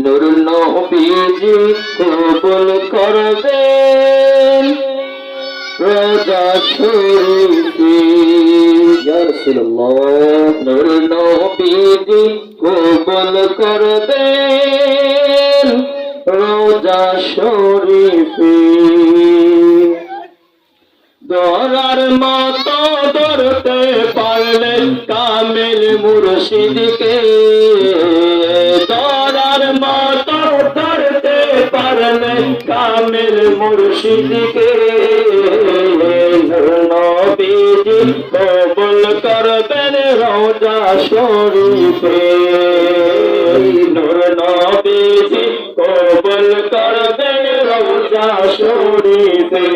নূর নবীজি কবুল করবেন রোজা শরীফে। ইয়া রাসূলুল্লাহ, নূর নবীজি কবুল করবেন রোজা শরীফে। ধরার মতো ধরতে পারলে কামিল মুর্শিদকে, ধরার মতো ধরতে পারলে কামিল মুর্শিদকে। নবীজি কবুল করবেন রোজা শরীফে। নূর নবীজি কবুল করবেন রোজা শরীফে।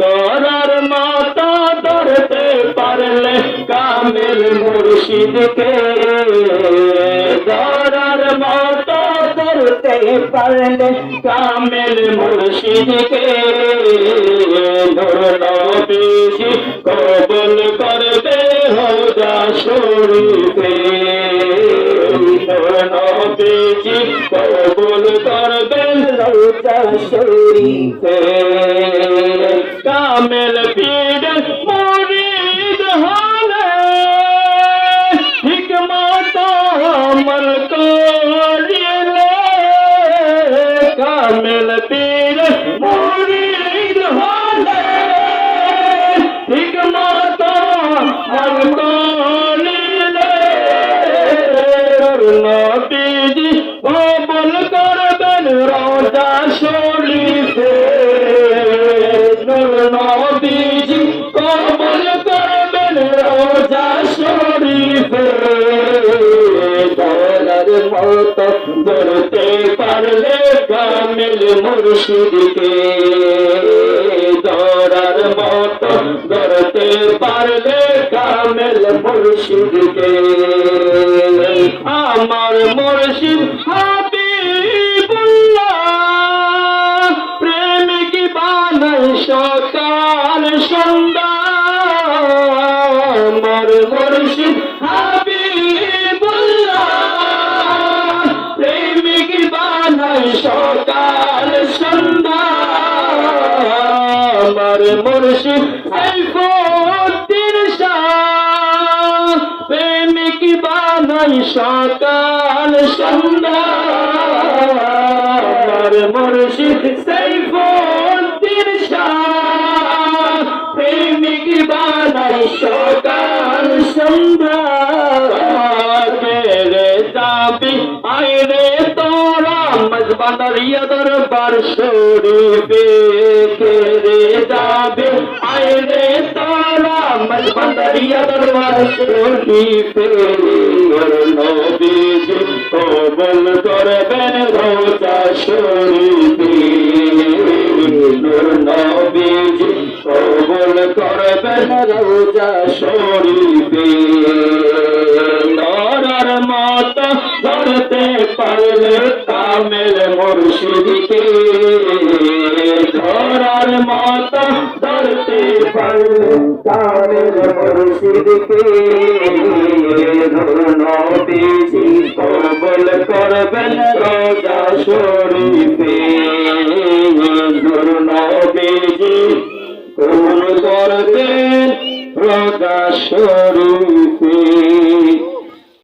ধরার মতো ধরতে পারলে কামিল মুর্শিদকে, ধরার মতো ধরতে পারলে কামিল মুর্শিদকে। নূর নবীজি কবুল করবে রোজা শরীফে। নূর নবীজি কবুল করবেন রোজা শরীফে। কামেল পীর মুরিদ হলে হিকমত আমল করিলে। কামেল পীর মুরিদ হলে হিকমত আমল করিলে। নবীজি কবুল করবেন রোজা শরীফে। নবীজি কবুল করবেন রোজা শরীফে। ধরার মতো ধরতে পারলে কামিল মুর্শিদকে, ধরার মতো ধরতে পারলে কামিল মুর্শিদকে। আমার মুর্শিদ হাবিবুল্লাহ প্রেমিক বানাই সকাল সন্ধ্যা। আমার মুর্শিদ হাবিবুল্লাহ প্রেমিক বানাই সকাল সন্ধ্যা। আমার মুর্শিদ সাইফুদ্দিন শাহ প্রেমিক বানাই সকাল সন্ধ্যা। আমার মুর্শিদ সাইফুদ্দিন শাহ প্রেমিক বানাই সকাল সন্ধ্যা। তেরে যাবি আইরে তোরা মজবানারিয়া দরবার শরীফে। তেরে যাবি আইরে তোরা মজবানারিয়া দরবার শরীফে। নবীজি কবুল করবেন রোজা শরীফে। নবীজি কবুল করবেন রোজা শরীফে। ধরার মতো ধরতে পারলে কামিল মুর্শিদকে, ধরার মতো ধরতে পারলে কামিল মুর্শিদকে। নবীজি কবুল করবেন রোজা শরীফে। নবীজি কবুল করবেন রোজা শরীফে।